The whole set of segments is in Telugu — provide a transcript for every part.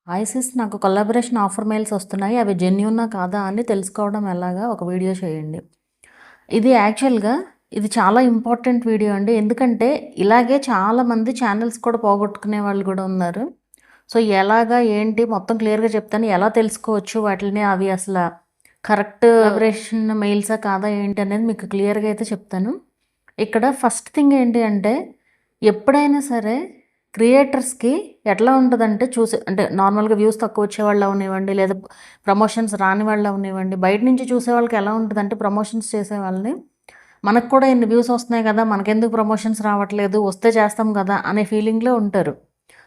ఐసిస్ నాకు కొలాబరేషన్ ఆఫర్ మెయిల్స్ వస్తున్నాయి. అవి జెన్యూనా కాదా అని తెలుసుకోవడం ఎలాగా ఒక వీడియో చేయండి. ఇది యాక్చువల్‌గా ఇది చాలా ఇంపార్టెంట్ వీడియో అండి. ఎందుకంటే ఇలాగే చాలామంది ఛానల్స్ కూడా పోగొట్టుకునే వాళ్ళు కూడా ఉన్నారు. సో ఎలాగా ఏంటి మొత్తం క్లియర్‌గా చెప్తాను. ఎలా తెలుసుకోవచ్చు వాటిల్ని అవి అసల కరెక్ట్ కొలాబరేషన్ మెయిల్సా కాదా ఏంటి అనేది మీకు క్లియర్‌గా అయితే చెప్తాను. ఇక్కడ ఫస్ట్ థింగ్ ఏంటి అంటే ఎప్పుడైనా సరే క్రియేటర్స్‌కి ఎట్లా ఉంటదంటే అంటే నార్మల్‌గా వ్యూస్ తక్కువ వచ్చేవాళ్ళు అవనివ్వండి, లేదా ప్రమోషన్స్ రాని వాళ్ళు అవనివ్వండి, బయట నుంచి చూసేవాళ్ళకి ఎలా ఉంటదంటే ప్రమోషన్స్ చేసేవాళ్ళని మనకు కూడా ఇన్ని వ్యూస్ వస్తున్నాయి కదా! మనకెందుకు ప్రమోషన్స్ రావట్లేదు, వస్తే చేస్తాం కదా! అనే ఫీలింగ్‌లో ఉంటారు.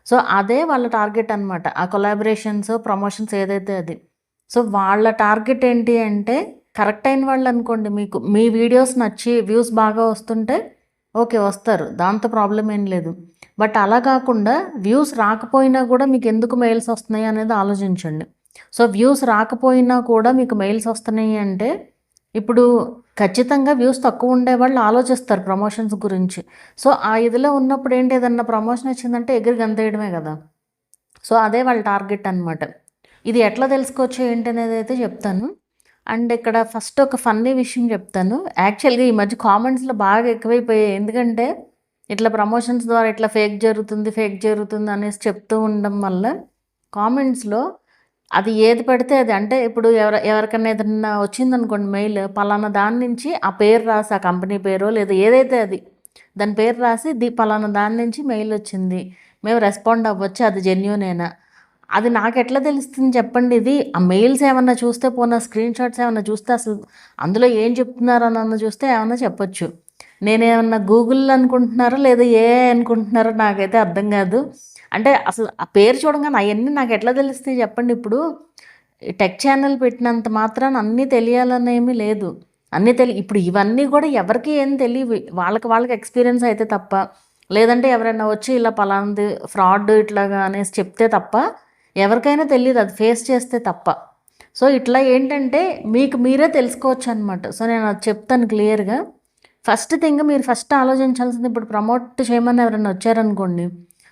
సో, అదే వాళ్ళ టార్గెట్ అనమాట. ఆ కొలాబరేషన్స్, ప్రమోషన్స్ ఏదైతే అది. సో, వాళ్ళ టార్గెట్ ఏంటి అంటే కరెక్ట్ అయిన వాళ్ళనుకోండి మీకు మీ వీడియోస్ నచ్చి వ్యూస్ బాగా వస్తుంటే ఓకే. వస్తారు. దాంతో ప్రాబ్లమ్ ఏం లేదు. బట్ అలా కాకుండా వ్యూస్ రాకపోయినా కూడా మీకు ఎందుకు మెయిల్స్ వస్తున్నాయి అనేది ఆలోచించండి. సో, వ్యూస్ రాకపోయినా కూడా మీకు మెయిల్స్ వస్తున్నాయి అంటే ఇప్పుడు ఖచ్చితంగా వ్యూస్ తక్కువ ఉండేవాళ్ళు ఆలోచిస్తారు ప్రమోషన్స్ గురించి. సో, ఆ ఇదిలో ఉన్నప్పుడు ఏంటి ఏదన్నా ప్రమోషన్ వచ్చిందంటే ఎగిరి గంతేయడమే కదా! సో, అదే వాళ్ళ టార్గెట్ అనమాట. ఇది ఎట్లా తెలుసుకోవచ్చు ఏంటి అనేది అయితే చెప్తాను. అండ్ ఇక్కడ ఫస్ట్ ఒక ఫన్నీ విషయం చెప్తాను. యాక్చువల్‌గా ఈ మధ్య కామెంట్స్‌లో బాగా ఎక్కువైపోయాయి. ఎందుకంటే ఇట్లా ప్రమోషన్స్ ద్వారా ఇట్లా ఫేక్ జరుగుతుంది అనేసి చెప్తూ ఉండడం వల్ల కామెంట్స్‌లో అది ఏది పడితే అది అంటే ఇప్పుడు ఎవరికన్నా ఏదన్నా వచ్చిందనుకోండి మెయిల్ పలానా దాని నుంచి ఆ పేరు రాసి ఆ కంపెనీ పేరో లేదా ఏదైతే అది దాని పేరు రాసి పలానా దాని నుంచి మెయిల్ వచ్చింది. మేము రెస్పాండ్ అవ్వచ్చు. అది జెన్యూనేనా? అది నాకెట్లా తెలుస్తుంది చెప్పండి ఇది? ఆ మెయిల్స్ ఏమన్నా చూస్తే పోనా స్క్రీన్ షాట్స్ ఏమన్నా చూస్తే అసలు అందులో ఏం చెప్తున్నారనన్నా చూస్తే ఏమన్నా చెప్పొచ్చు. నేనేమన్నా గూగుల్ అనుకుంటున్నారో లేదా ఏఐ అనుకుంటున్నారో నాకైతే అర్థం కాదు. అంటే అసలు ఆ పేరు చూడంగానే అయన్నీ నాకెట్లా తెలుస్తాయి చెప్పండి? ఇప్పుడు టెక్ ఛానల్ పెట్టినంత మాత్రాన అన్నీ తెలియాలనేమీ లేదు. ఇప్పుడు ఇవన్నీ కూడా ఎవరికీ ఏం తెలీవు. వాళ్ళకి ఎక్స్‌పీరియన్స్ అయితే తప్ప, లేదంటే ఎవరైనా వచ్చి ఇలా పలానాది ఫ్రాడ్ ఇట్లాగా అనేసి చెప్తే తప్ప ఎవరికైనా తెలీదు అది ఫేస్ చేస్తే తప్ప. సో, ఇట్లా ఏంటంటే మీకు మీరే తెలుసుకోవచ్చనమాట. సో, నేను అది చెప్తాను క్లియర్‌గా. ఫస్ట్ థింగ్ మీరు ఫస్ట్ ఆలోచించాల్సింది ఇప్పుడు ప్రమోట్ చేయమని ఎవరైనా వచ్చారనుకోండి,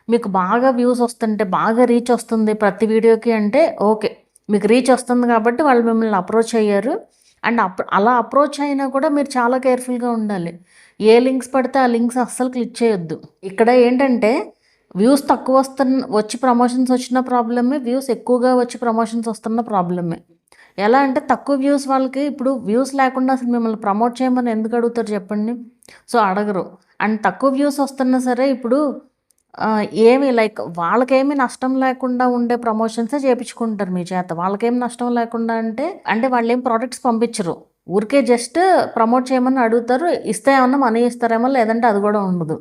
మీకు బాగా వ్యూస్ వస్తుంటే, బాగా రీచ్ వస్తుంది ప్రతి వీడియోకి అంటే ఓకే. మీకు రీచ్ వస్తుంది కాబట్టి వాళ్ళు మిమ్మల్ని అప్రోచ్ అయ్యారు. అండ్ అలా అప్రోచ్ అయినా కూడా మీరు చాలా కేర్‌ఫుల్‌గా ఉండాలి. ఏ లింక్స్ పడితే ఆ లింక్స్ అస్సలు క్లిక్ చేయొద్దు. ఇక్కడ ఏంటంటే వ్యూస్ తక్కువ వచ్చి ప్రమోషన్స్ వచ్చిన ప్రాబ్లమే, వ్యూస్ ఎక్కువగా వచ్చి ప్రమోషన్స్ వస్తున్న ప్రాబ్లమే. ఎలా అంటే తక్కువ వ్యూస్ వాళ్ళకి ఇప్పుడు వ్యూస్ లేకుండా అసలు మిమ్మల్ని ప్రమోట్ చేయమని ఎందుకు అడుగుతారు చెప్పండి? సో, అడగరు. అండ్ తక్కువ వ్యూస్ వస్తున్నా సరే ఇప్పుడు ఏమి లైక్ వాళ్ళకేమి నష్టం లేకుండా ఉండే ప్రమోషన్సే చేపించుకుంటారు మీ చేత. వాళ్ళకేం నష్టం లేకుండా అంటే వాళ్ళేం ప్రొడక్ట్స్ పంపించరు. ఊరికే జస్ట్ ప్రమోట్ చేయమని అడుగుతారు. ఇస్తే ఏమన్నా మనీ ఇస్తారేమో లేదంటే అది కూడా ఉండదు.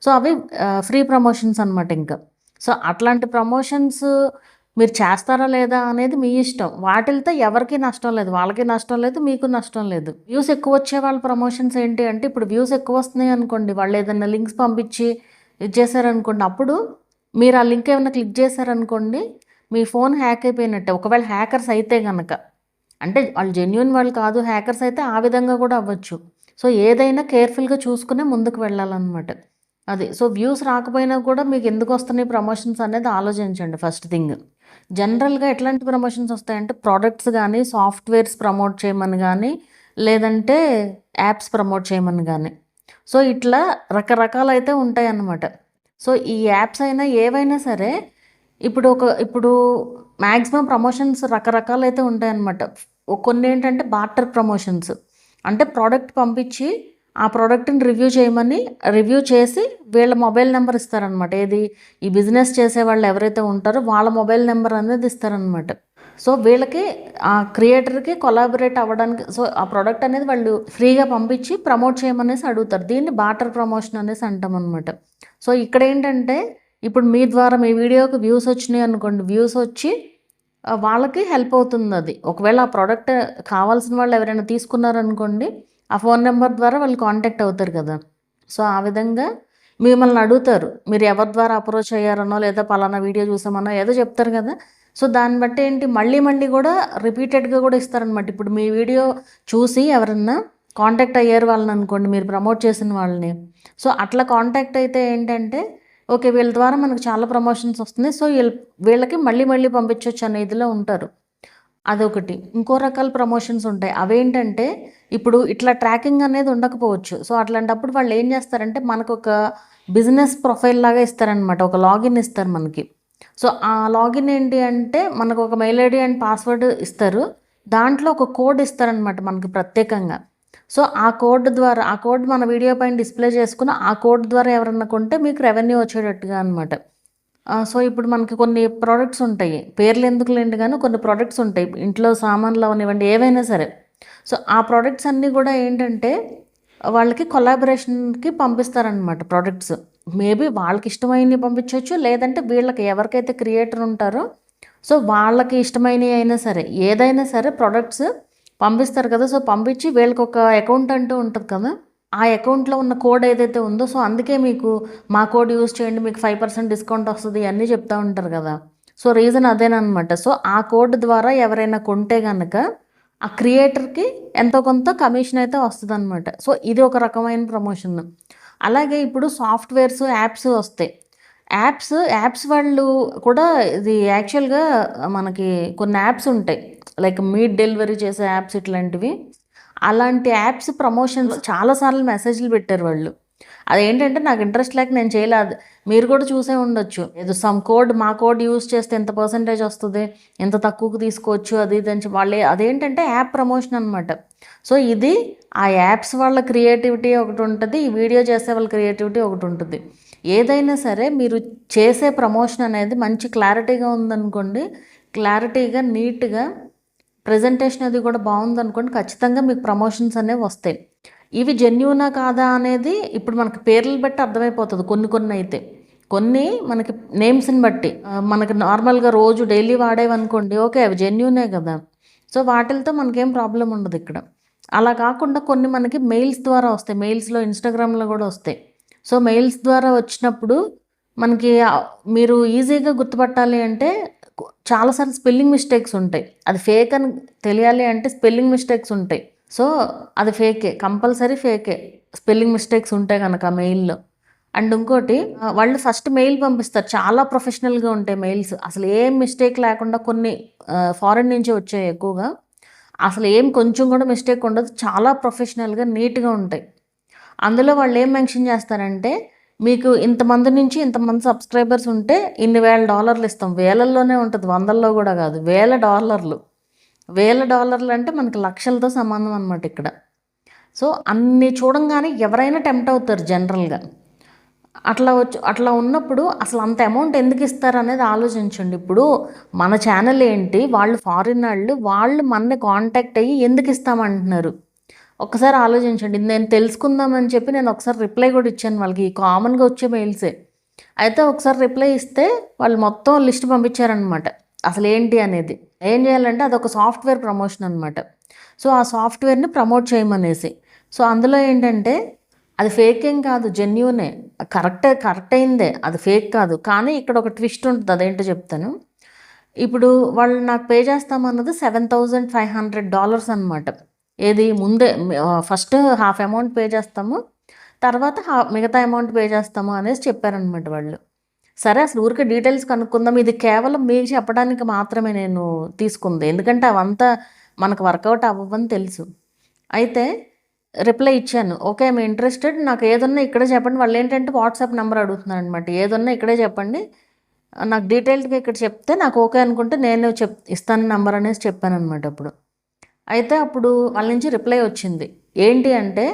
సో, అవి ఫ్రీ ప్రమోషన్స్ అనమాట ఇంకా. సో, అట్లాంటి ప్రమోషన్స్ మీరు చేస్తారా లేదా అనేది మీ ఇష్టం. వాటిలతో ఎవరికీ నష్టం లేదు. వాళ్ళకి నష్టం లేదు. మీకు నష్టం లేదు. వ్యూస్ ఎక్కువ వచ్చే వాళ్ళ ప్రమోషన్స్ ఏంటి అంటే ఇప్పుడు వ్యూస్ ఎక్కువ వస్తున్నాయి అనుకోండి. వాళ్ళు ఏదైనా లింక్స్ పంపించి ఇది చేశారనుకోండి. అప్పుడు మీరు ఆ లింక్ ఏమైనా క్లిక్ చేశారనుకోండి. మీ ఫోన్ హ్యాక్ అయిపోయినట్టే. ఒకవేళ హ్యాకర్స్ అయితే గనక. అంటే వాళ్ళు జెన్యూన్ వాళ్ళు కాదు. హ్యాకర్స్ అయితే ఆ విధంగా కూడా అవ్వచ్చు. సో, ఏదైనా కేర్‌ఫుల్‌గా చూసుకునే ముందుకు వెళ్ళాలన్నమాట. అది. సో, వ్యూస్ రాకపోయినా కూడా మీకు ఎందుకు వస్తున్నాయి ప్రమోషన్స్ అనేది ఆలోచించండి ఫస్ట్ థింగ్. జనరల్‌గా ఎట్లాంటి ప్రమోషన్స్ వస్తాయంటే ప్రొడక్ట్స్ గానీ, సాఫ్ట్‌వేర్స్ ప్రమోట్ చేయమని గానీ, లేదంటే యాప్స్ ప్రమోట్ చేయమని గానీ. సో, ఇట్లా రకరకాలైతే ఉంటాయన్నమాట. సో, ఈ యాప్స్ అయినా ఏవైనా సరే ఇప్పుడు మాక్సిమం ప్రమోషన్స్ రకరకాలైతే ఉంటాయన్నమాట. కొన్నేంటంటే బార్టర్ ప్రమోషన్స్. అంటే ప్రోడక్ట్ పంపించి ఆ ప్రోడక్ట్‌ని రివ్యూ చేసి వీళ్ళ మొబైల్ నంబర్ ఇస్తారనమాట. ఏది ఈ బిజినెస్ చేసేవాళ్ళు ఎవరైతే ఉంటారో వాళ్ళ మొబైల్ నెంబర్ అనేది ఇస్తారనమాట. సో, వీళ్ళకి ఆ క్రియేటర్‌కి కొలాబరేట్ అవ్వడానికి సో, ఆ ప్రోడక్ట్ అనేది వాళ్ళు ఫ్రీగా పంపించి ప్రమోట్ చేయమనేసి అడుగుతారు. దీన్ని బార్టర్ ప్రమోషన్ అనేసి అంటామనమాట. సో, ఇక్కడేంటంటే ఇప్పుడు మీ ద్వారా మీ వీడియోకి వ్యూస్ వచ్చినాయి అనుకోండి. వ్యూస్ వచ్చి వాళ్ళకి హెల్ప్ అవుతుందది. ఒకవేళ ఆ ప్రోడక్ట్ కావాల్సిన వాళ్ళు ఎవరైనా తీసుకున్నారనుకోండి, ఆ ఫోను నంబర్ ద్వారా వాళ్ళు కాంటాక్ట్ అవుతారు కదా! సో, ఆ విధంగా మిమ్మల్ని అడుగుతారు. మీరు ఎవరి ద్వారా అప్రోచ్ అయ్యారనో, లేదా పలానా వీడియో చూసామనో ఏదో చెప్తారు కదా! సో, దాన్ని బట్టి ఏంటి మళ్ళీ మళ్ళీ కూడా రిపీటెడ్‌గా కూడా ఇస్తారనమాట. ఇప్పుడు మీ వీడియో చూసి ఎవరన్నా కాంటాక్ట్ అయ్యారు వాళ్ళననుకోండి మీరు ప్రమోట్ చేసిన వాళ్ళని. సో, అట్లా కాంటాక్ట్ అయితే ఏంటంటే ఓకే. వీళ్ళ ద్వారా మనకు చాలా ప్రమోషన్స్ వస్తున్నాయి. సో, వీళ్ళకి మళ్ళీ మళ్ళీ పంపించొచ్చు అనే ఇదిలో ఉంటారు. అదొకటి. ఇంకో రకాల ప్రమోషన్స్ ఉంటాయి. అవేంటంటే, ఇప్పుడు ఇట్లా ట్రాకింగ్ అనేది ఉండకపోవచ్చు. సో, అట్లాంటప్పుడు వాళ్ళేం జేస్తారంటే, మనకొక బిజినెస్ ప్రొఫైల్ లాగా ఇస్తారనమాట. ఒక లాగిన్ ఇస్తారు మనకి. సో, ఆ లాగిన్ ఏంటి అంటే, మనకొక మెయిల్ ఐడీ అండ్ పాస్వర్డ్ ఇస్తారు. దాంట్లో ఒక కోడ్ ఇస్తారనమాట మనకి ప్రత్యేకంగా. సో, ఆ కోడ్ ద్వారా ఆ కోడ్ మన వీడియో పైన డిస్‌ప్లే చేసుకొని, ఆ కోడ్ ద్వారా ఎవరన్నా కొంటే మీకు రెవెన్యూ వచ్చేటట్టుగా అనమాట. సో, ఇప్పుడు మనకి కొన్ని ప్రొడక్ట్స్ ఉంటాయి. పేర్లెందుకులెండి గానీ కొన్ని ప్రొడక్ట్స్ ఉంటాయి. ఇంట్లో సామాన్లు అవనివ్వండి ఏవైనా సరే. సో, ఆ ప్రొడక్ట్స్ అన్నీ గూడా ఏంటంటే వాళ్ళకి కొలాబరేషన్‌కి పంపిస్తారనమాట ప్రొడక్ట్స్. మేబీ వాళ్ళకిష్టమైనయి పంపించొచ్చు. లేదంటే వీళ్ళకి ఎవరికైతే క్రియేటర్ ఉంటారో సో, వాళ్ళకి ఇష్టమైనయి అయినా సరే, ఏదైనా సరే ప్రొడక్ట్స్ పంపిస్తారు కదా! సో, పంపించి వీళ్ళకొక అకౌంట్ అంటూ ఉంటది కదా! ఆ అకౌంట్‌లో ఉన్న కోడ్ ఏదైతే ఉందో సో, అందుకే మీకు మా కోడ్ యూజ్ చేయండి మీకు 5% డిస్కౌంట్ వస్తది ఇయన్నీ చెప్తా ఉంటారు కదా! సో, రీజన్ అదేననమాట. సో, ఆ కోడ్ ద్వారా ఎవరైనా కొంటే గనక ఆ క్రియేటర్‌కి ఎంతో కొంత కమిషన్ అయితే వస్తదనమాట. సో, ఇది ఒక రకమైన ప్రమోషన్. అలాగే ఇప్పుడు సాఫ్ట్‌వేర్స్, యాప్స్ వస్తాయి. యాప్స్ వాళ్ళు కూడా ఇది యాక్చువల్‌గా మనకి కొన్ని యాప్స్ ఉంటాయి. లైక్ మీట్ డెలివరీ చేసే యాప్స్ ఇట్లాంటివి. అలాంటి యాప్స్ ప్రమోషన్స్ చాలా సార్లు మెసేజ్‌లు పెట్టారు వాళ్ళు. అదేంటంటే నాకు ఇంట్రెస్ట్ లేక నేను చేయలే. అది మీరు కూడా చూసే ఉండొచ్చు. ఏదో సమ్ కోడ్ మా కోడ్ యూజ్ చేస్తే ఇంత పర్సెంటేజ్ వస్తది. ఇంత తక్కువకి తీసుకోవచ్చు అది ఇది అని వాళ్ళే అదేంటంటే యాప్ ప్రమోషన్ అనమాట. సో, ఇది ఆ యాప్స్ వాళ్ళ క్రియేటివిటీ ఒకటుంటది. ఈ వీడియో చేసే వాళ్ళ క్రియేటివిటీ ఒకటుంటది. ఏదైనా సరే మీరు చేసే ప్రమోషన్ అనేది మంచి క్లారిటీగా ఉందనుకోండి. క్లారిటీగా, నీట్‌గా ప్రెజెంటేషన్ అది కూడా బాగుందనుకోండి ఖచ్చితంగా మీకు ప్రమోషన్స్ అనేవి వస్తాయి. ఇవి జెన్యూనా కాదా అనేది ఇప్పుడు మనకి పేర్లు బట్టి అర్థమైపోతుంది కొన్ని అయితే. కొన్ని మనకి నేమ్స్‌ని బట్టి మనకి నార్మల్‌గా రోజు డైలీ వాడేవనుకోండి ఓకే. అవి జెన్యూనే కదా! సో, వాటిలతో మనకేం ప్రాబ్లమ్ ఉండదు ఇక్కడ. అలా కాకుండా కొన్ని మనకి మెయిల్స్ ద్వారా వస్తాయి. మెయిల్స్‌లో, ఇన్‌స్టాగ్రామ్‌లో కూడా వస్తాయి. సో, మెయిల్స్ ద్వారా వచ్చినప్పుడు మనకి మీరు ఈజీగా గుర్తుపట్టాలి అంటే చాలా సార్లు స్పెల్లింగ్ మిస్టేక్స్ ఉంటాయి. అది ఫేక్ అని తెలియాలి అంటే స్పెల్లింగ్ మిస్టేక్స్ ఉంటాయి. సో, అది ఫేకే. కంపల్సరీ ఫేకే. స్పెల్లింగ్ మిస్టేక్స్ ఉంటాయి గనక మెయిల్‌లో. అండ్ ఇంకోటి వాళ్ళు ఫస్ట్ మెయిల్ పంపిస్తారు. చాలా ప్రొఫెషనల్‌గా ఉంటాయి మెయిల్స్. అసలు ఏం మిస్టేక్ లేకుండా కొన్ని ఫారెన్ నుంచి వచ్చాయి ఎక్కువగా. అసలు ఏం కొంచెం కూడా మిస్టేక్ ఉండదు. చాలా ప్రొఫెషనల్‌గా, నీట్‌గా ఉంటాయి. అందులో వాళ్ళు ఏం మెన్షన్ చేస్తారంటే, మీకు ఇంతమంది నుంచి ఇంతమంది సబ్స్క్రైబర్స్ ఉంటే ఇన్ని వేల డాలర్లు ఇస్తాం. వేలల్లోనే ఉంటది. వందల్లో కూడా కాదు. వేల డాలర్లు. వేల డాలర్లు అంటే మనకి లక్షలతో సమానం అనమాట ఇక్కడ. సో, అన్ని చూడంగానే ఎవరైనా టెంప్ట్ అవుతారు జనరల్‌గా. అట్లా ఉన్నప్పుడు అసలు అంత అమౌంట్ ఎందుకు ఇస్తారనేది ఆలోచించండి. ఇప్పుడు మన ఛానల్ ఏంటి, వాళ్ళు ఫారిన్ వాళ్ళు మనని కాంటాక్ట్ అయ్యి ఎందుకు ఇస్తామంటున్నారు. ఒక్కసారి ఆలోచించండి. నేను తెలుసుకుందామని చెప్పి నేను ఒకసారి రిప్లై కూడా ఇచ్చాను వాళ్ళకి. కామన్‌గా వచ్చే మెయిల్సే. అయితే ఒకసారి రిప్లై ఇస్తే వాళ్ళు మొత్తం లిస్ట్ పంపించారనమాట. అసలేంటి అనేది. ఏం చేయాలంటే అదొక సాఫ్ట్‌వేర్ ప్రమోషన్ అనమాట. సో, ఆ సాఫ్ట్‌వేర్‌ని ప్రమోట్ చేయమనేసి. సో, అందులో ఏంటంటే అది ఫేక్ ఏం కాదు. జెన్యూనే. కరెక్ట్ అయిందే. అది ఫేక్ కాదు. కానీ ఇక్కడ ఒక ట్విస్ట్ ఉంటది. అదేంటో చెప్తాను. ఇప్పుడు వాళ్ళు నాకు పే చేస్తామన్నది $7,500 అనమాట. ఏది ముందే ఫస్ట్ హాఫ్ అమౌంట్ పే చేస్తాము. తర్వాత మిగతా అమౌంట్ పే చేస్తాము అనేసి చెప్పారనమాట వాళ్ళు. సరే అసలు ఊరికే డీటెయిల్స్ కనుక్కుందాం. ఇది కేవలం మీకు చెప్పడానికి మాత్రమే నేను తీసుకుంది. ఎందుకంటే అవంతా మనకు వర్కౌట్ అవ్వవని తెలుసు. అయితే రిప్లై ఇచ్చాను. ఓకే. I'm interested. నాకు ఏదున్నా ఇక్కడే చెప్పండి. వాళ్ళేంటంటే వాట్సాప్ నంబర్ అడుగుతున్నారనమాట. ఏదున్నా ఇక్కడే చెప్పండి. నాకు డీటెయిల్డ్‌గా ఇక్కడ చెప్తే నాకు ఓకే అనుకుంటే నేను ఇస్తాను నంబర్ అనేసి చెప్పాననమాట అప్పుడు. అయితే అప్పుడు వాళ్ళ నుంచి రిప్లై వచ్చింది. ఏంటి అంటే,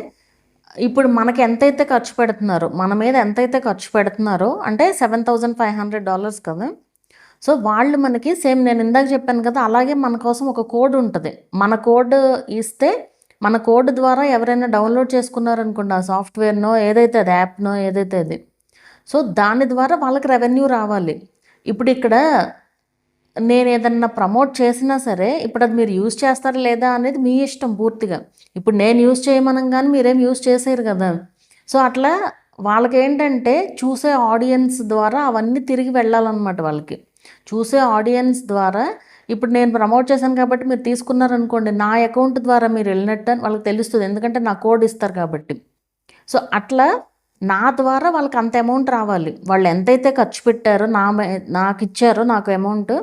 ఇప్పుడు మనకి ఎంతైతే ఖర్చు పెడుతున్నారో, మన మీద ఎంతైతే ఖర్చు పెడుతున్నారో అంటే $7,500 కదా! సో, వాళ్ళు మనకి సేమ్ నేను ఇందాక చెప్పాను కదా! అలాగే మన కోసం ఒక కోడ్ ఉంటది. మన కోడ్ ఇస్తే, మన కోడ్ ద్వారా ఎవరైనా డౌన్లోడ్ చేసుకున్నారనుకోండి ఆ సాఫ్ట్‌వేర్‌నో ఏదైతే అది యాప్‌నో ఏదైతే అది. సో, దాని ద్వారా వాళ్ళకి రెవెన్యూ రావాలి. ఇప్పుడిక్కడ నేనేదన్నా ప్రమోట్ చేసినా సరే, ఇప్పుడది మీరు యూజ్ చేస్తారా లేదా అనేది మీ ఇష్టం పూర్తిగా. ఇప్పుడు నేను యూజ్ చేయమనంగానే మీరేం యూజ్ చేసేయరు గదా! సో, అట్లా వాళ్ళకేంటంటే చూసే ఆడియన్స్ ద్వారా అవన్నీ తిరిగి వెళ్ళాలన్నమాట వాళ్ళకి. చూసే ఆడియన్స్ ద్వారా ఇప్పుడు నేను ప్రమోట్ చేశాను కాబట్టి మీరు తీసుకున్నారనుకోండి, నా అకౌంట్ ద్వారా మీరెళ్ళినట్టు అని వాళ్ళకి తెలుస్తది. ఎందుకంటే నా కోడ్ ఇస్తారు కాబట్టి. సో, అట్లా నా ద్వారా వాళ్ళకి అంత అమౌంట్ రావాలి. వాళ్ళు ఎంతైతే ఖర్చు పెట్టారో నాకు ఇచ్చారో నాకు అమౌంట్,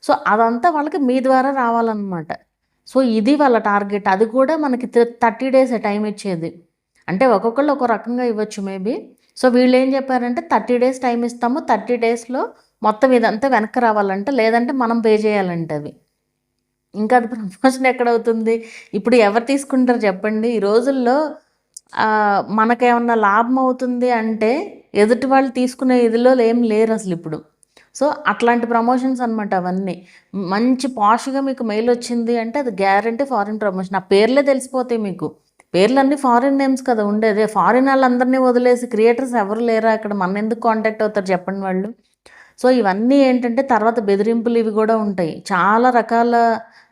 సో అదంతా వాళ్ళకి మీ ద్వారా రావాలన్నమాట. సో ఇది వాళ్ళ టార్గెట్. అది కూడా మనకి 30 డేసే టైం ఇచ్చేది. అంటే ఒక్కొక్కళ్ళు ఒక రకంగా ఇవ్వచ్చు మేబీ. సో వీళ్ళు ఏం చెప్పారంటే 30 డేస్ టైం ఇస్తాము, 30 డేస్లో మొత్తం ఇదంతా వెనక్కి రావాలంటే, లేదంటే మనం పే చేయాలంటే అవి. ఇంకా అది ప్రమోషన్ ఎక్కడవుతుంది? ఇప్పుడు ఎవరు తీసుకుంటారు చెప్పండి? ఈ రోజుల్లో మనకేమన్నా లాభం అవుతుంది అంటే ఎదుటి వాళ్ళు తీసుకునే ఇదిలో ఏం లేరు అసలు ఇప్పుడు. సో అట్లాంటి ప్రమోషన్స్ అనమాట అవన్నీ. మంచి పాష్గా మీకు మెయిల్ వచ్చింది అంటే అది గ్యారంటీ ఫారిన్ ప్రమోషన్. ఆ పేర్లే తెలిసిపోతాయి మీకు. పేర్లన్నీ ఫారిన్ నేమ్స్ కదా ఉండేది. ఫారిన్ వాళ్ళందరినీ వదిలేసి క్రియేటర్స్ ఎవరు లేరా అక్కడ? మన ఎందుకు కాంటాక్ట్ అవుతారు చెప్పండి వాళ్ళు. సో ఇవన్నీ ఏంటంటే తర్వాత బెదిరింపులు ఇవి కూడా ఉంటాయి. చాలా రకాల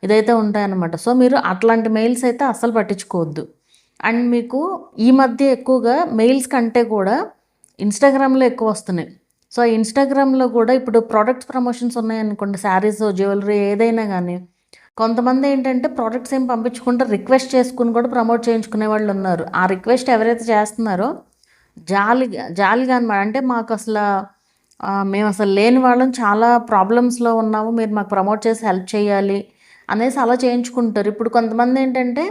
ఇదైతే ఉంటాయన్నమాట. సో మీరు అట్లాంటి మెయిల్స్ అయితే అస్సలు పట్టించుకోవద్దు. అండ్ మీకు ఈ మధ్య ఎక్కువగా మెయిల్స్ కంటే కూడా ఇన్స్టాగ్రామ్లో ఎక్కువ వస్తున్నాయి. సో ఇన్స్టాగ్రామ్లో కూడా ఇప్పుడు ప్రోడక్ట్స్ ప్రమోషన్స్ ఉన్నాయనుకోండి, శారీస్, జ్యువెలరీ ఏదైనా కానీ, కొంతమంది ఏంటంటే ప్రోడక్ట్స్ ఏం పంపించకుండా రిక్వెస్ట్ చేసుకుని కూడా ప్రమోట్ చేయించుకునే వాళ్ళు ఉన్నారు. ఆ రిక్వెస్ట్ ఎవరైతే చేస్తున్నారో జాలిగా అనమాట. అంటే మాకు అసలు మేము అసలు లేని వాళ్ళం, చాలా ప్రాబ్లమ్స్లో ఉన్నాము, మీరు మాకు ప్రమోట్ చేసి హెల్ప్ చేయాలి అనేసి అలా చేయించుకుంటారు. ఇప్పుడు కొంతమంది ఏంటంటే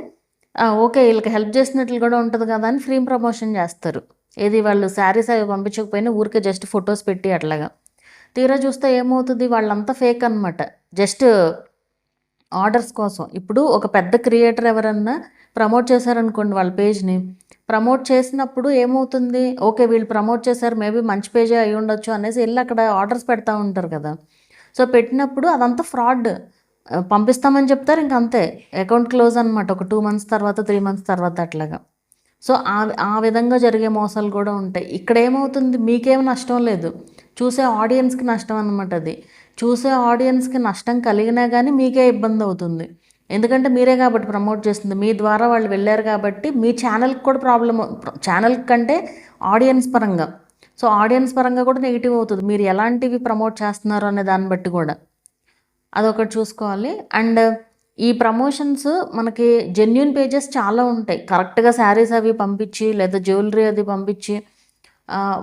ఓకే వీళ్ళకి హెల్ప్ చేసినట్లు కూడా ఉంటుంది కదా అని ఫ్రీ ప్రమోషన్ చేస్తారు. ఏది వాళ్ళు శారీస్ అవి పంపించకపోయినా ఊరికే జస్ట్ ఫొటోస్ పెట్టి అట్లాగా. తీరా చూస్తే ఏమవుతుంది, వాళ్ళంతా ఫేక్ అనమాట. జస్ట్ ఆర్డర్స్ కోసం. ఇప్పుడు ఒక పెద్ద క్రియేటర్ ఎవరన్నా ప్రమోట్ చేశారనుకోండి వాళ్ళ పేజ్ని, ప్రమోట్ చేసినప్పుడు ఏమవుతుంది, ఓకే వీళ్ళు ప్రమోట్ చేశారు, మేబీ మంచి పేజే అయి ఉండొచ్చు అనేసి వెళ్ళి అక్కడ ఆర్డర్స్ పెడతా ఉంటారు కదా. సో పెట్టినప్పుడు అదంతా ఫ్రాడ్. పంపిస్తామని చెప్తారు, ఇంక అంతే అకౌంట్ క్లోజ్ అనమాట. ఒక 2 months తర్వాత 3 months తర్వాత అట్లాగా. సో ఆ విధంగా జరిగే మోసాలు కూడా ఉంటాయి. ఇక్కడ ఏమవుతుంది, మీకేం నష్టం లేదు, చూసే ఆడియన్స్కి నష్టం అనమాట. అది చూసే ఆడియన్స్కి నష్టం కలిగినా కానీ మీకే ఇబ్బంది అవుతుంది. ఎందుకంటే మీరే కాబట్టి ప్రమోట్ చేస్తుంది, మీ ద్వారా వాళ్ళు వెళ్ళారు కాబట్టి మీ ఛానల్కి కూడా ప్రాబ్లం. ఛానల్ కంటే ఆడియన్స్ పరంగా, సో ఆడియన్స్ పరంగా కూడా నెగిటివ్ అవుతుంది మీరు ఎలాంటివి ప్రమోట్ చేస్తున్నారు అనే దాన్ని బట్టి కూడా. అదొకటి చూసుకోవాలి. అండ్ ఈ ప్రమోషన్స్ మనకి జెన్యూన్ పేజెస్ చాలా ఉంటాయి. కరెక్ట్గా శారీస్ అవి పంపించి లేదా జ్యువెలరీ అది పంపించి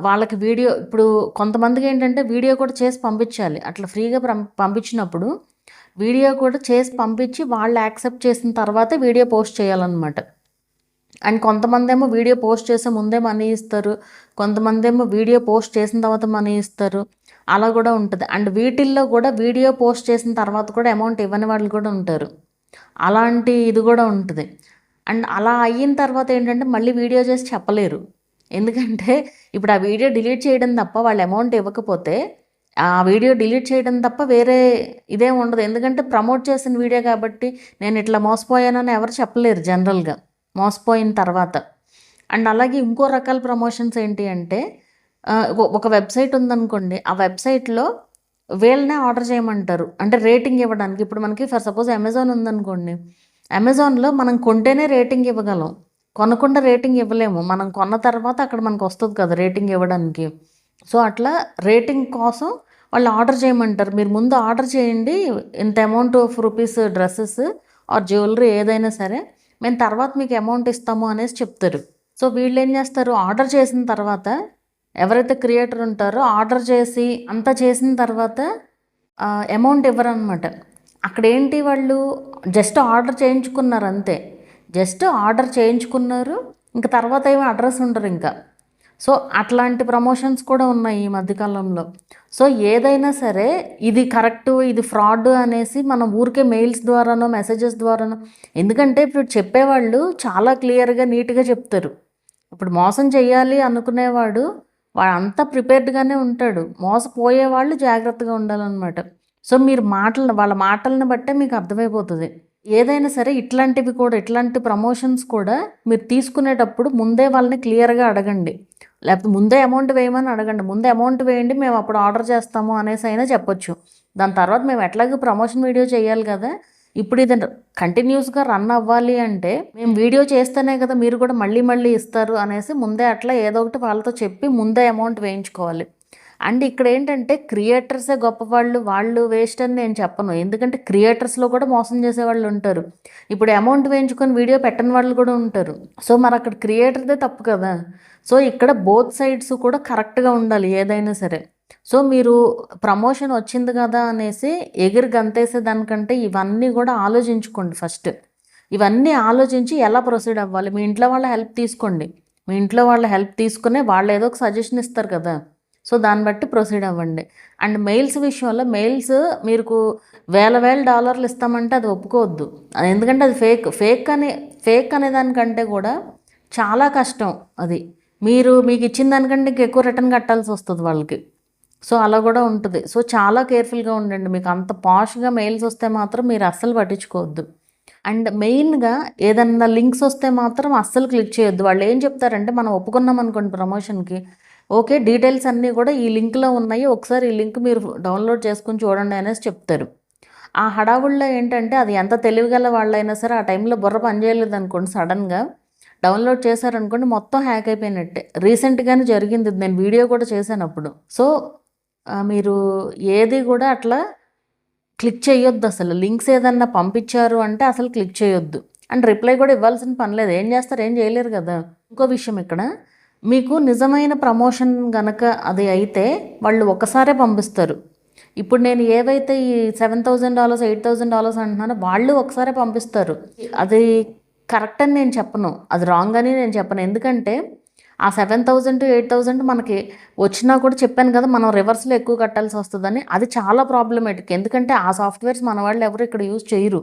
వాళ్ళకి వీడియో, ఇప్పుడు కొంతమందికి ఏంటంటే వీడియో కూడా చేసి పంపించాలి. అట్లా ఫ్రీగా పంపించినప్పుడు వీడియో కూడా చేసి పంపించి వాళ్ళు యాక్సెప్ట్ చేసిన తర్వాతే వీడియో పోస్ట్ చేయాలన్నమాట. అండ్ కొంతమంది ఏమో వీడియో పోస్ట్ చేసే ముందే మనీ ఇస్తారు, కొంతమంది ఏమో వీడియో పోస్ట్ చేసిన తర్వాత మనీ ఇస్తారు, అలా కూడా ఉంటుంది. అండ్ వీటిల్లో కూడా వీడియో పోస్ట్ చేసిన తర్వాత కూడా అమౌంట్ ఇవ్వని వాళ్ళు కూడా ఉంటారు. అలాంటి ఇది కూడా ఉంటుంది. అండ్ అలా అయిన తర్వాత ఏంటంటే మళ్ళీ వీడియో చేసి చెప్పలేరు. ఎందుకంటే ఇప్పుడు ఆ వీడియో డిలీట్ చేయడం తప్ప వాళ్ళు అమౌంట్ ఇవ్వకపోతే ఆ వీడియో డిలీట్ చేయడం తప్ప వేరే ఇదేం ఉండదు. ఎందుకంటే ప్రమోట్ చేసిన వీడియో కాబట్టి నేను ఇట్లా మోసపోయానని ఎవరు చెప్పలేరు జనరల్గా మోసపోయిన తర్వాత. అండ్ అలాగే ఇంకో రకాల ప్రమోషన్స్ ఏంటి అంటే, ఒక వెబ్సైట్ ఉందనుకోండి, ఆ వెబ్సైట్లో వీళ్ళనే ఆర్డర్ చేయమంటారు అంటే రేటింగ్ ఇవ్వడానికి. ఇప్పుడు మనకి ఫర్ సపోజ్ అమెజాన్ ఉందనుకోండి, అమెజాన్లో మనం కొంటేనే రేటింగ్ ఇవ్వగలం, కొనకుండా రేటింగ్ ఇవ్వలేము. మనం కొన్న తర్వాత అక్కడ మనకు వస్తుంది కదా రేటింగ్ ఇవ్వడానికి. సో అట్లా రేటింగ్ కోసం వాళ్ళు ఆర్డర్ చేయమంటారు. మీరు ముందు ఆర్డర్ చేయండి ఇంత amount of rupees dresses or jewellery ఏదైనా సరే, మేము తర్వాత మీకు అమౌంట్ ఇస్తాము అనేసి చెప్తారు. సో వీళ్ళు ఏం చేస్తారు, ఆర్డర్ చేసిన తర్వాత ఎవరైతే క్రియేటర్ ఉంటారో ఆర్డర్ చేసి అంతా చేసిన తర్వాత అమౌంట్ ఇవ్వరు అనమాట. అక్కడ ఏంటి, వాళ్ళు జస్ట్ ఆర్డర్ చేయించుకున్నారు అంతే. జస్ట్ ఆర్డర్ చేయించుకున్నారు, ఇంకా తర్వాత ఏమీ అడ్రస్ ఉండరు ఇంకా. సో అట్లాంటి ప్రమోషన్స్ కూడా ఉన్నాయి ఈ మధ్యకాలంలో. సో ఏదైనా సరే ఇది కరెక్టు ఇది ఫ్రాడ్ అనేసి మనం ఊరికే మెయిల్స్ ద్వారానో మెసేజెస్ ద్వారానో, ఎందుకంటే ఇప్పుడు చెప్పేవాళ్ళు చాలా క్లియర్గా నీట్గా చెప్తారు. ఇప్పుడు మోసం చేయాలి అనుకునేవాడు వాడంతా ప్రిపేర్డ్గానే ఉంటాడు, మోసపోయేవాళ్ళు జాగ్రత్తగా ఉండాలన్నమాట. సో మీరు వాళ్ళ మాటలను బట్టే మీకు అర్థమైపోతుంది. ఏదైనా సరే ఇట్లాంటివి కూడా, ఇట్లాంటి ప్రమోషన్స్ కూడా మీరు తీసుకునేటప్పుడు ముందే వాళ్ళని క్లియర్గా అడగండి, లేకపోతే ముందే అమౌంట్ వేయమని అడగండి. ముందే అమౌంట్ వేయండి మేము అప్పుడు ఆర్డర్ చేస్తాము అనేసి అయినా చెప్పొచ్చు. దాని తర్వాత మేము ఎట్లాగో ప్రమోషన్ వీడియో చేయాలి కదా, ఇప్పుడు ఇది కంటిన్యూస్గా రన్ అవ్వాలి అంటే మేము వీడియో చేస్తేనే కదా మీరు కూడా మళ్ళీ మళ్ళీ ఇస్తారు అనేసి ముందే అట్లా ఏదో ఒకటి వాళ్ళతో చెప్పి ముందే అమౌంట్ వేయించుకోవాలి. అండ్ ఇక్కడ ఏంటంటే క్రియేటర్సే గొప్పవాళ్ళు, వాళ్ళు వేస్ట్ అని నేను చెప్పను. ఎందుకంటే క్రియేటర్స్‌లో కూడా మోసం చేసేవాళ్ళు ఉంటారు. ఇప్పుడు అమౌంట్ వేయించుకొని వీడియో పెట్టని వాళ్ళు కూడా ఉంటారు. సో, మరి అక్కడ క్రియేటర్‌దే తప్పు కదా! సో, ఇక్కడ బోత్ సైడ్స్ కూడా కరెక్ట్‌గా ఉండాలి ఏదైనా సరే. సో, మీరు ప్రమోషన్ వచ్చింది కదా అనేసి ఎగిరి గంతేసే దానికంటే ఇవన్నీ కూడా ఆలోచించుకోండి ఫస్ట్. ఇవన్నీ ఆలోచించి ఎలా ప్రొసీడ్ అవ్వాలి. మీ ఇంట్లో వాళ్ళ హెల్ప్ తీసుకోండి. మీ ఇంట్లో వాళ్ళ హెల్ప్ తీసుకునే వాళ్ళు ఏదో ఒక సజెషన్ ఇస్తారు కదా! సో, దాన్ని బట్టి ప్రొసీడ్ అవ్వండి. అండ్ మెయిల్స్ విషయంలో మెయిల్స్ మీకు వేల వేల డాలర్లు ఇస్తామంటే అది ఒప్పుకోవద్దు. ఎందుకంటే అది ఫేక్ అనే దానికంటే కూడా చాలా కష్టం అది. మీకు ఇచ్చిన దానికంటే ఇంకెక్కువ రిటర్న్ కట్టాల్సి వస్తుంది వాళ్ళకి. సో, అలా కూడా ఉంటుంది. సో, చాలా కేర్ఫుల్‌గా ఉండండి. మీకు అంత పాష్‌గా మెయిల్స్ వస్తే మాత్రం మీరు అస్సలు పట్టించుకోవద్దు. అండ్ మెయిన్‌గా ఏదన్నా లింక్స్ వస్తే మాత్రం అస్సలు క్లిక్ చేయొద్దు. వాళ్ళు ఏం చెప్తారంటే మనం ఒప్పుకున్నాం అనుకోండి ప్రమోషన్‌కి. ఓకే. డీటెయిల్స్ అన్నీ కూడా ఈ లింక్‌లో ఉన్నాయి. ఒకసారి ఈ లింక్ మీరు డౌన్‌లోడ్ చేసుకొని చూడండి అనేసి చెప్తారు. ఆ హడావుడిలో ఏంటంటే అది ఎంత తెలివిగల వాళ్ళైనా సరే ఆ టైంలో బుర్ర పని చేయలేదనుకోండి సడన్‌గా డౌన్‌లోడ్ చేశారనుకోండి మొత్తం హ్యాక్ అయిపోయినట్టే. రీసెంట్‌గానే జరిగింది. నేను వీడియో కూడా చేశాను అప్పుడు. సో, మీరు ఏది కూడా అట్లా క్లిక్ చేయొద్దు అసలు. లింక్స్ ఏదన్నా పంపించారు అంటే అసలు క్లిక్ చేయొద్దు. అండ్ రిప్లై కూడా ఇవ్వాల్సిన పని లేదు. ఏం చేస్తారు? ఏం చేయలేరు కదా! ఇంకో విషయం ఇక్కడ మీకు నిజమైన ప్రమోషన్ గనక అది అయితే వాళ్ళు ఒకసారే పంపిస్తారు. ఇప్పుడు నేను ఏవైతే ఈ $7,000, $8,000 అంటున్నానో వాళ్ళు ఒకసారే పంపిస్తారు. అది కరెక్ట్ అని నేను చెప్పను. అది రాంగ్ అని నేను చెప్పను. ఎందుకంటే ఆ 7,000 8,000 మనకి వచ్చినా కూడా చెప్పాను కదా! మనం రివర్స్‌లో ఎక్కువ కట్టాల్సి వస్తదని. అది చాలా ప్రాబ్లమాటిక్. ఎందుకంటే ఆ సాఫ్ట్‌వేర్స్ మన వాళ్ళు ఎవరు ఇక్కడ యూజ్ చేయరు.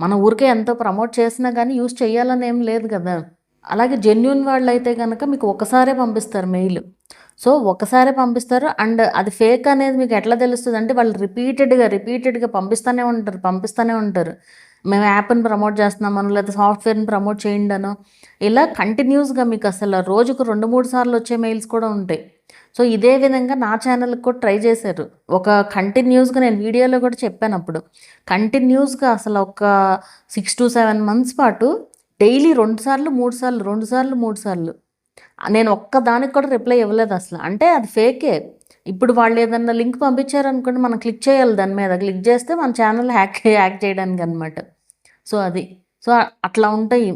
మన ఊరికే ఎంతో ప్రమోట్ చేసినా గానీ యూజ్ చేయాలని ఏం లేదు కదా! అలాగే జెన్యూన్ వాళ్ళైతే గనక మీకు ఒకసారే పంపిస్తారు మెయిల్. సో, ఒకసారే పంపిస్తారు. అండ్ అది ఫేక్ అనేది మీకు ఎట్లా తెలుస్తదంటే వాళ్ళు రిపీటెడ్‌గా పంపిస్తూనే ఉంటారు. మేము యాప్‌ని ప్రమోట్ చేస్తున్నామనో, లేకపోతే సాఫ్ట్‌వేర్‌ని ప్రమోట్ చేయండనో, ఇలా కంటిన్యూస్‌గా మీకు అసలు రోజుకు 2, 3 సార్లు వచ్చే మెయిల్స్ కూడా ఉంటాయి. సో, ఇదే విధంగా నా ఛానల్‌కి కూడా ట్రై చేశారు. ఒక కంటిన్యూస్‌గా నేను వీడియోలో కూడా చెప్పానప్పుడు. కంటిన్యూస్‌గా అసలు ఒక 6-7 మంత్స్ పాటు డైలీ 2 సార్లు, 3 సార్లు, 2 సార్లు, 3 సార్లు. నేను ఒక్క దానికి కూడా రిప్లై ఇవ్వలేదసల. అంటే అది ఫేకే. ఇప్పుడు వాళ్ళేదన్నా లింక్ పంపించారనుకోండి, మనం క్లిక్ చేయాలి దాని మీద. క్లిక్ చేస్తే మన ఛానల్ హ్యాక్ చేయడానికనమాట. సో, అది. సో, అట్లా ఉంటాయి.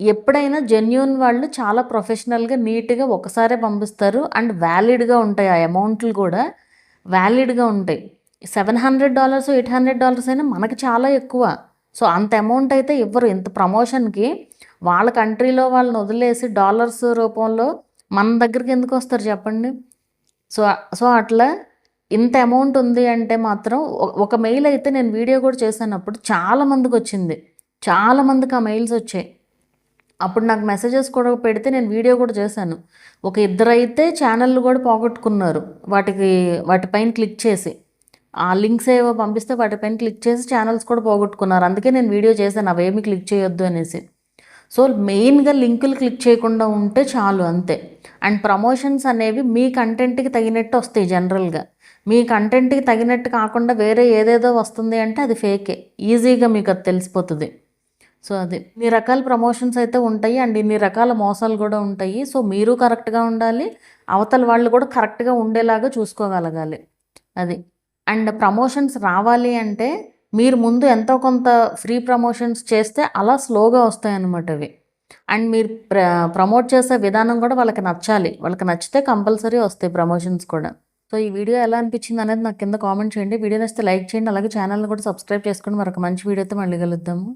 ఎప్పుడైనా జెన్యూన్ వాళ్ళు చాలా ప్రొఫెషనల్‌గా, నీట్‌గా ఒకసారే పంపిస్తారు. అండ్ వ్యాలిడ్‌గా ఉంటాయి. ఆ అమౌంట్లు కూడా వ్యాలిడ్‌గా ఉంటాయి. $700, $800 అయినా మనకి చాలా ఎక్కువ. సో, అంత అమౌంట్ అయితే ఇవ్వరు. ఇంత ప్రమోషన్‌కి వాళ్ళ కంట్రీలో వాళ్ళని వదిలేసి డాలర్స్ రూపంలో మన దగ్గరికి ఎందుకొస్తారు చెప్పండి? సో, అట్లా ఇంత అమౌంట్ ఉంది అంటే మాత్రం ఒక మెయిల్ అయితే నేను వీడియో కూడా చేశానప్పుడు చాలా మందికొచ్చింది. చాలా మందికి ఆ మెయిల్స్ వచ్చాయి. అప్పుడు నాకు మెసేజెస్ కూడా పెడితే నేను వీడియో కూడా చేశాను. ఒక ఇద్దరైతే ఛానల్‌లు కూడా పోగొట్టుకున్నారు. వాటిపైన క్లిక్ చేసి. ఆ లింక్స్ ఏవో పంపిస్తే వాటిపైన క్లిక్ చేసి ఛానల్స్ కూడా పోగొట్టుకున్నారు. అందుకే నేను వీడియో చేశాను అవేమి క్లిక్ చేయొద్దు అనేసి. సో, మెయిన్‌గా లింకులు క్లిక్ చేయకుండా ఉంటే చాలు అంతే. అండ్ ప్రమోషన్స్ అనేవి మీ కంటెంట్‌కి తగినట్టు వస్తాయి జనరల్‌గా. మీ కంటెంట్‌కి తగినట్టు కాకుండా వేరే ఏదేదో వస్తుంది అంటే అది ఫేకే. ఈజీగా మీకు అది తెలిసిపోతది. సో, అది. ఇన్ని రకాల ప్రమోషన్స్ అయితే ఉంటాయి. అండ్ ఇన్ని రకాల మోసాలు కూడా ఉంటాయి. సో, మీరు కరెక్ట్‌గా ఉండాలి. అవతల వాళ్ళు కూడా కరెక్ట్‌గా ఉండేలాగా చూసుకోగలగాలి. అది. అండ్ ప్రమోషన్స్ రావాలి అంటే మీరు ముందు ఎంతో కొంత ఫ్రీ ప్రమోషన్స్ చేస్తే అలా స్లోగా వస్తాయన్నమాట అవి. అండ్ మీరు ప్రమోట్ చేసే విధానం కూడా వాళ్ళకి నచ్చాలి. వాళ్ళకి నచ్చితే కంపల్సరీ వస్తాయి ప్రమోషన్స్ కూడా. సో, ఈ వీడియో ఎలా అనిపించింది అనేది నాకు కింద కామెంట్ చేయండి. వీడియో నచ్చితే లైక్ చేయండి. అలాగే ఛానల్‌ని కూడా సబ్స్క్రైబ్ చేసుకోండి. మరొక మంచి వీడియోతో మళ్ళీ కలుద్దాము.